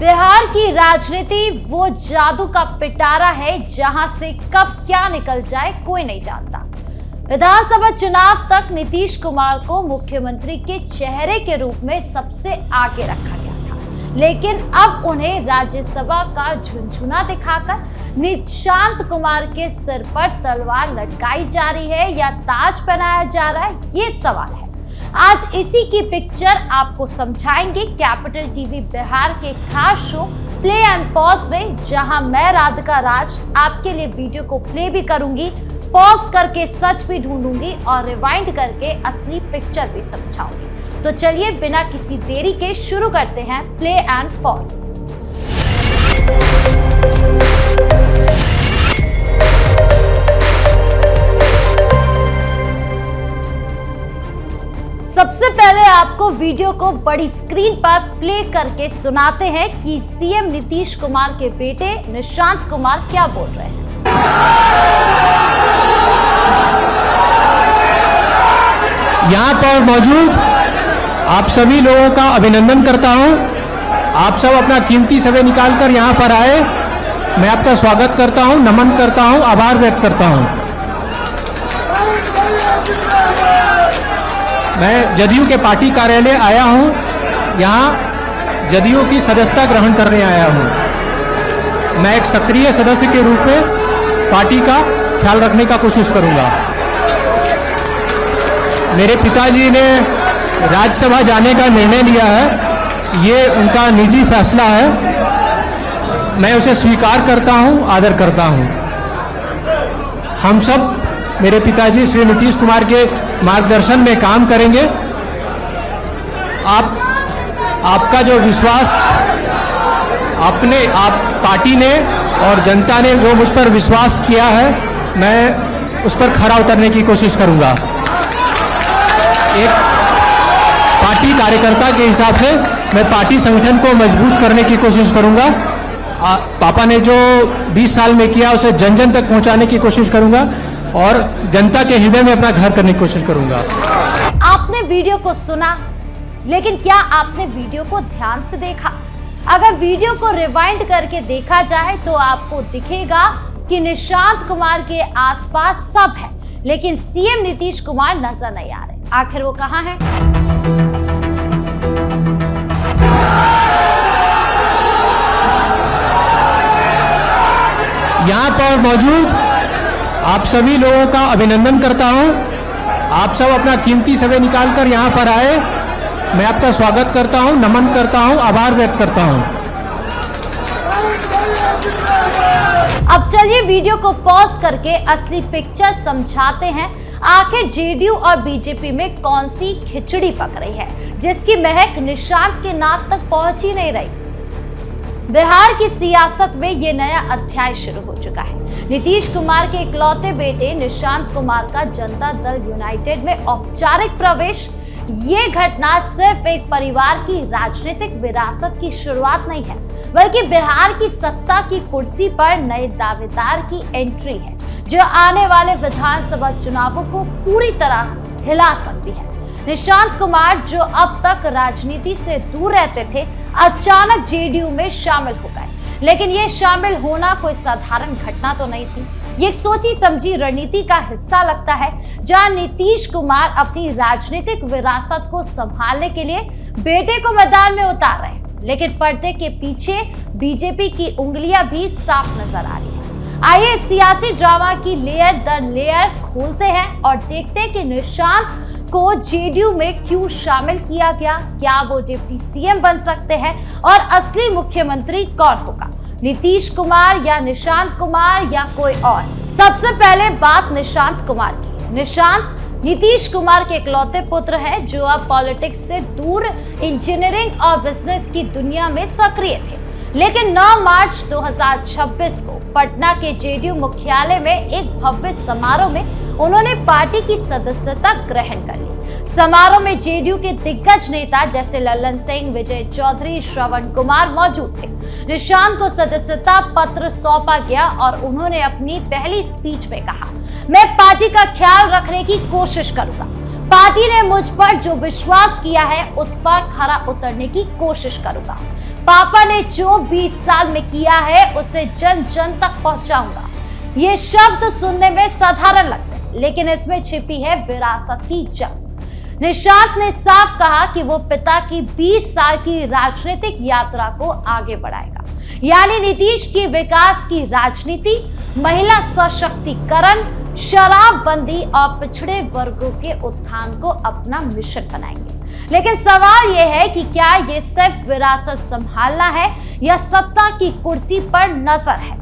बिहार की राजनीति वो जादू का पिटारा है जहां से कब क्या निकल जाए कोई नहीं जानता। विधानसभा चुनाव तक नीतीश कुमार को मुख्यमंत्री के चेहरे के रूप में सबसे आगे रखा गया था, लेकिन अब उन्हें राज्यसभा का झुनझुना दिखाकर निशांत कुमार के सिर पर तलवार लटकाई जा रही है या ताज पहनाया जा रहा है, ये सवाल है। आज इसी की पिक्चर आपको समझाएंगे कैपिटल टीवी बिहार के खास शो प्ले एंड पॉज में, जहां मैं राधिका राज आपके लिए वीडियो को प्ले भी करूंगी, पॉज करके सच भी ढूंढूंगी और रिवाइंड करके असली पिक्चर भी समझाऊंगी। तो चलिए बिना किसी देरी के शुरू करते हैं प्ले एंड पॉज। सबसे पहले आपको वीडियो को बड़ी स्क्रीन पर प्ले करके सुनाते हैं कि सीएम नीतीश कुमार के बेटे निशांत कुमार क्या बोल रहे हैं। यहाँ पर मौजूद आप सभी लोगों का अभिनंदन करता हूँ। आप सब अपना कीमती समय निकालकर यहाँ पर आए, मैं आपका स्वागत करता हूँ, नमन करता हूँ, आभार व्यक्त करता हूँ। मैं जदयू के पार्टी कार्यालय आया हूँ, यहाँ जदयू की सदस्यता ग्रहण करने आया हूँ। मैं एक सक्रिय सदस्य के रूप में पार्टी का ख्याल रखने का कोशिश करूँगा। मेरे पिताजी ने राज्यसभा जाने का निर्णय लिया है, ये उनका निजी फैसला है, मैं उसे स्वीकार करता हूँ, आदर करता हूँ। हम सब मेरे पिताजी श्री नीतीश कुमार के मार्गदर्शन में काम करेंगे। आपका जो विश्वास आप पार्टी ने और जनता ने जो मुझ पर विश्वास किया है, मैं उस पर खरा उतरने की कोशिश करूंगा। एक पार्टी कार्यकर्ता के हिसाब से मैं पार्टी संगठन को मजबूत करने की कोशिश करूंगा। पापा ने जो 20 साल में किया उसे जन जन तक पहुंचाने की कोशिश करूंगा और जनता के हृदय में अपना घर करने की कोशिश करूंगा। आपने वीडियो को सुना, लेकिन क्या आपने वीडियो को ध्यान से देखा? अगर वीडियो को रिवाइंड करके देखा जाए तो आपको दिखेगा कि निशांत कुमार के आसपास सब है, लेकिन सीएम नीतीश कुमार नजर नहीं आ रहे। आखिर वो कहां है? यहाँ पर मौजूद आप सभी लोगों का अभिनंदन करता हूँ। आप सब अपना कीमती समय निकालकर यहाँ पर आए, मैं आपका स्वागत करता हूँ, नमन करता हूँ, आभार व्यक्त करता हूँ। अब चलिए वीडियो को पॉज करके असली पिक्चर समझाते हैं। आखिर जेडीयू और बीजेपी में कौन सी खिचड़ी पक रही है जिसकी महक निशांत के नाक तक पहुंच ही नहीं रही। बिहार की सियासत में ये नया अध्याय शुरू हो चुका है। नीतीश कुमार के इकलौते बेटे निशांत कुमार का जनता दल यूनाइटेड में औपचारिक प्रवेश, ये घटना सिर्फ एक परिवार की राजनीतिक विरासत की शुरुआत नहीं है, बल्कि बिहार की सत्ता की कुर्सी पर नए दावेदार की एंट्री है, जो आने वाले विधानसभा चुनावों को पूरी तरह हिला सकती है। निशांत कुमार, जो अब तक राजनीति से दूर रहते थे, अचानक जेडीयू में शामिल हो गए। लेकिन ये शामिल होना कोई साधारण घटना तो नहीं थी। ये एक सोची समझी रणनीति का हिस्सा लगता है, जहां नीतीश कुमार अपनी राजनीतिक विरासत को संभालने के लिए बेटे को मैदान में उतार रहे हैं। लेकिन पर्दे के पीछे बीजेपी की उंगलियां भी साफ नजर आ रही है। आइए सियासी ड्रामा की लेयर दर लेयर खोलते हैं और देखते हैं कि निशांत को जेडीयू में क्यों शामिल किया गया, क्या वो डिप्टी सीएम बन सकते हैं और असली मुख्यमंत्री कौन होगा, नीतीश कुमार या निशांत कुमार या कोई और। सबसे पहले बात निशांत कुमार की। निशांत नीतीश कुमार के इकलौते पुत्र हैं, जो अब पॉलिटिक्स से दूर इंजीनियरिंग और बिजनेस की दुनिया में सक्रिय थे। लेकिन 9 मार्च 2026 को पटना के जेडीयू मुख्यालय में एक भव्य समारोह में उन्होंने पार्टी की सदस्यता ग्रहण कर ली। समारोह में जेडीयू के दिग्गज नेता जैसे लल्लन सिंह, विजय चौधरी, श्रवण कुमार मौजूद थे। निशांत को सदस्यता पत्र सौंपा गया और उन्होंने अपनी पहली स्पीच में कहा, मैं पार्टी का ख्याल रखने की कोशिश करूंगा। पार्टी ने मुझ पर जो विश्वास किया है उस पर खरा उतरने की कोशिश करूंगा। पापा ने जो 20 साल में किया है उसे जन जन तक पहुंचाऊंगा। ये शब्द सुनने में साधारण लगते हैं, लेकिन इसमें छिपी है विरासती जंग। निशांत ने साफ कहा कि वो पिता की 20 साल की राजनीतिक यात्रा को आगे बढ़ाएगा, यानी नीतीश की विकास की राजनीति, महिला सशक्तिकरण, शराबबंदी और पिछड़े वर्गों के उत्थान को अपना मिशन बनाएंगे। लेकिन सवाल यह है कि क्या ये सिर्फ विरासत संभालना है या सत्ता की कुर्सी पर नजर है।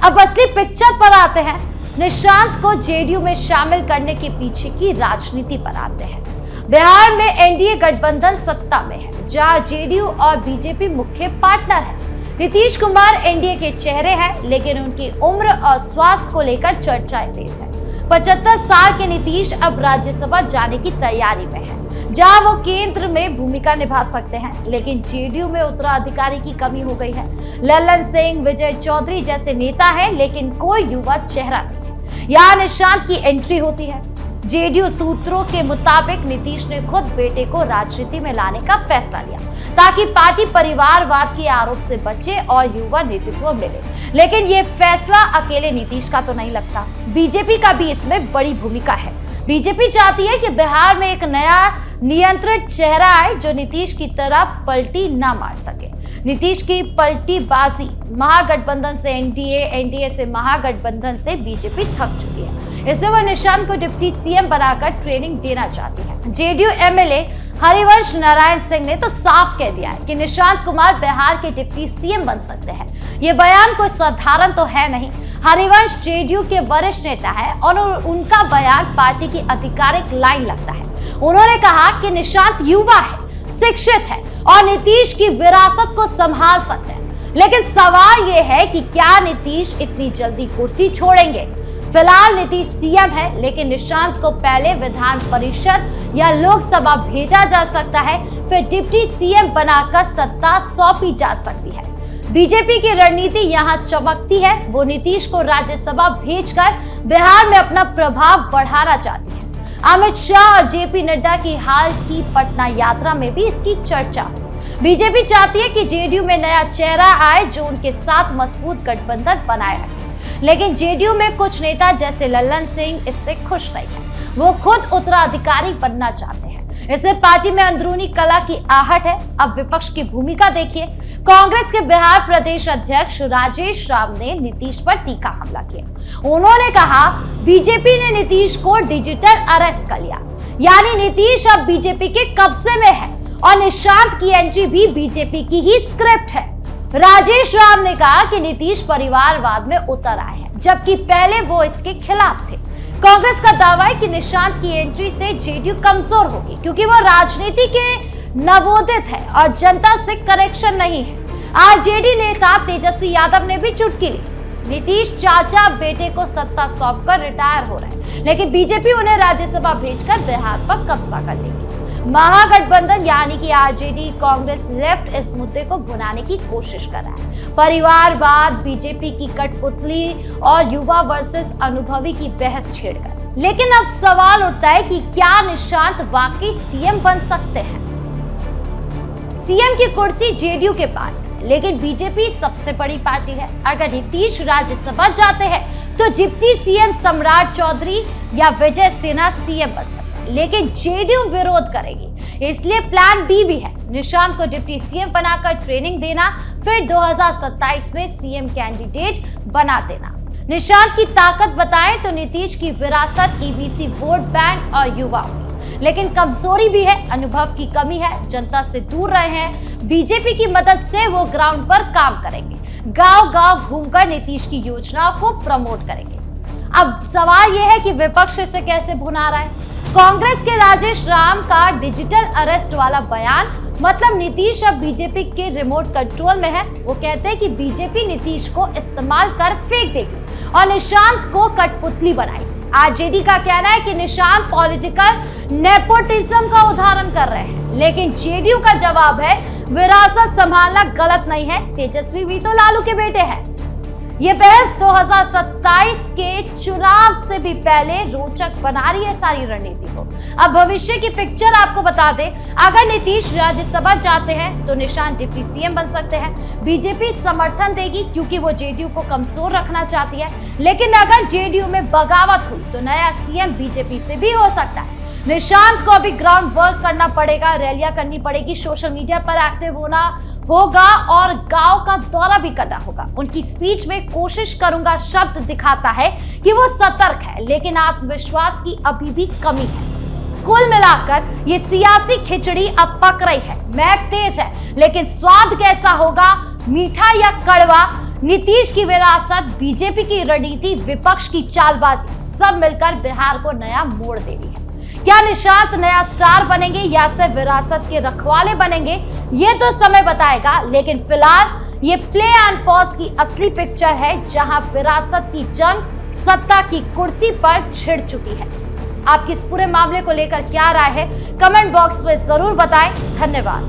अब असली पिक्चर पर आते हैं। निशांत को जेडीयू में शामिल करने के पीछे की राजनीति पर आते हैं। बिहार में एनडीए गठबंधन सत्ता में है, जहां जेडीयू और बीजेपी मुख्य पार्टनर है। नीतीश कुमार एनडीए के चेहरे हैं, लेकिन उनकी उम्र और स्वास्थ्य को लेकर चर्चाएं तेज है। 75 साल के नीतीश अब राज्यसभा जाने की तैयारी में है, जहां वो केंद्र में भूमिका निभा सकते हैं, लेकिन जेडीयू में उत्तराधिकारी की कमी हो गई है। लल्लन सिंह, विजय चौधरी जैसे नेता हैं, लेकिन कोई युवा चेहरा नहीं है। यहाँ निशांत की एंट्री होती है। जेडीयू सूत्रों के मुताबिक नीतीश ने खुद बेटे को राजनीति में लाने का फैसला लिया, ताकि पार्टी परिवारवाद के आरोप से बचे और युवा नेतृत्व मिले। लेकिन ये फैसला अकेले नीतीश का तो नहीं लगता, बीजेपी का भी इसमें बड़ी भूमिका है। बीजेपी चाहती है कि बिहार में एक नया नियंत्रित चेहरा आए, जो नीतीश की तरह पलटी ना मार सके। नीतीश की पलटीबाजी महागठबंधन से एनडीए, एनडीए से महागठबंधन से बीजेपी थक चुकी है। इसलिए वह निशांत को डिप्टी सीएम बनाकर ट्रेनिंग देना चाहती है। जेडीयू एमएलए हरिवंश नारायण सिंह ने तो साफ कह दिया है कि निशांत कुमार बिहार के डिप्टी सीएम बन सकते हैं। ये बयान कोई साधारण तो है नहीं। हरिवंश जेडीयू के वरिष्ठ नेता है और उनका बयान पार्टी की आधिकारिक लाइन लगता है। उन्होंने कहा कि निशांत युवा है, शिक्षित है और नीतीश की विरासत को संभाल सकते हैं। लेकिन सवाल यह है कि क्या नीतीश इतनी जल्दी कुर्सी छोड़ेंगे। फिलहाल नीतीश सीएम है, लेकिन निशांत को पहले विधान परिषद या लोकसभा भेजा जा सकता है, फिर डिप्टी सीएम बनाकर सत्ता सौंपी जा सकती है। बीजेपी की रणनीति यहाँ चमकती है। वो नीतीश को राज्यसभा भेजकर बिहार में अपना प्रभाव बढ़ाना चाहती है। अमित शाह और जेपी नड्डा की हाल की पटना यात्रा में भी इसकी चर्चा। बीजेपी चाहती है कि जेडीयू में नया चेहरा आए, जो उनके साथ मजबूत गठबंधन बनाए रखे। लेकिन जेडीयू में कुछ नेता जैसे लल्लन सिंह इससे खुश नहीं है। वो खुद उत्तराधिकारी बनना चाहते हैं। इससे पार्टी में अंदरूनी कला की आहट है। अब विपक्ष की भूमिका देखिए। कांग्रेस के बिहार प्रदेश अध्यक्ष राजेश राम ने नीतीश पर तीखा हमला किया। उन्होंने कहा बीजेपी ने नीतीश को डिजिटल अरेस्ट कर लिया, यानी नीतीश अब बीजेपी के कब्जे में है और निशांत की एंट्री भी बीजेपी की ही स्क्रिप्ट है। राजेश राम ने कहा कि नीतीश परिवारवाद में उतर आए हैं, जबकि पहले वो इसके खिलाफ थे। कांग्रेस का दावा है कि निशांत की एंट्री से जेडीयू कमजोर होगी, क्योंकि वो राजनीति के नवोदित है और जनता से कनेक्शन नहीं है। आरजेडी नेता तेजस्वी यादव ने भी चुटकी ली। नीतीश चाचा बेटे को सत्ता सौंपकर रिटायर हो रहे हैं, लेकिन बीजेपी उन्हें राज्यसभा भेजकर बिहार पर कब्जा कर लेगी। महागठबंधन यानी कि आरजेडी, कांग्रेस, लेफ्ट इस मुद्दे को भुनाने की कोशिश कर रहा है। परिवारवाद, बीजेपी की कठपुतली और युवा वर्सेस अनुभवी की बहस छेड़कर। लेकिन अब सवाल उठता है कि क्या निशांत वाकई सीएम बन सकते हैं। सीएम की कुर्सी जेडीयू के पास है, लेकिन बीजेपी सबसे बड़ी पार्टी है। अगर नीतीश राज्यसभा जाते हैं तो डिप्टी सीएम सम्राट चौधरी या विजय सिन्हा सीएम बन सकते हैं, लेकिन जेडीयू विरोध करेगी। इसलिए प्लान बी भी है, निशांत को डिप्टी सीएम बनाकर ट्रेनिंग देना, फिर 2027 में सीएम कैंडिडेट बना देना। निशांत की ताकत बताएं तो नीतीश की विरासत, ईबीसी वोट बैंक और युवाओं, लेकिन कमजोरी भी है, अनुभव की कमी है, जनता से दूर रहे हैं। बीजेपी की मदद से वो ग्राउंड पर काम करेंगे, गांव-गांव घूमकर नीतीश की योजनाओं को प्रमोट करेंगे। अब सवाल यह है कि विपक्ष इसे कैसे भुना रहा है। कांग्रेस के राजेश राम का डिजिटल अरेस्ट वाला बयान, मतलब नीतीश अब बीजेपी के रिमोट कंट्रोल में है। वो कहते हैं कि बीजेपी नीतीश को इस्तेमाल कर फेंक देगी और निशांत को कठपुतली बनाएगी। आरजेडी का कहना है कि निशांत पॉलिटिकल नेपोटिज्म का उदाहरण कर रहे हैं, लेकिन जेडीयू का जवाब है विरासत संभालना गलत नहीं है, तेजस्वी भी तो लालू के बेटे हैं। ये बहस 2027 के चुनाव से भी पहले रोचक बना रही है सारी रणनीति को। अब भविष्य की पिक्चर आपको बता दें, अगर नीतीश राज्यसभा जाते हैं तो निशांत डिप्टी सीएम बन सकते हैं। बीजेपी समर्थन देगी क्योंकि वो जेडीयू को कमजोर रखना चाहती है, लेकिन अगर जेडीयू में बगावत हुई तो नया सीएम बीजेपी से भी हो सकता है। निशांत को अभी ग्राउंड वर्क करना पड़ेगा, रैलियां करनी पड़ेगी, सोशल मीडिया पर एक्टिव होना होगा और गांव का दौरा भी करना होगा। उनकी स्पीच में कोशिश करूंगा शब्द दिखाता है कि वो सतर्क है, लेकिन आत्मविश्वास की अभी भी कमी है। कुल मिलाकर ये सियासी खिचड़ी अब पक रही है। महक तेज है, लेकिन स्वाद कैसा होगा, मीठा या कड़वा? नीतीश की विरासत, बीजेपी की रणनीति, विपक्ष की चालबाजी, सब मिलकर बिहार को नया मोड़ दे रही है। क्या निशांत नया स्टार बनेंगे या सिर्फ विरासत के रखवाले बनेंगे, ये तो समय बताएगा। लेकिन फिलहाल ये प्ले एंड पॉज की असली पिक्चर है, जहां विरासत की जंग सत्ता की कुर्सी पर छिड़ चुकी है। आपकी इस पूरे मामले को लेकर क्या राय है, कमेंट बॉक्स में जरूर बताएं। धन्यवाद।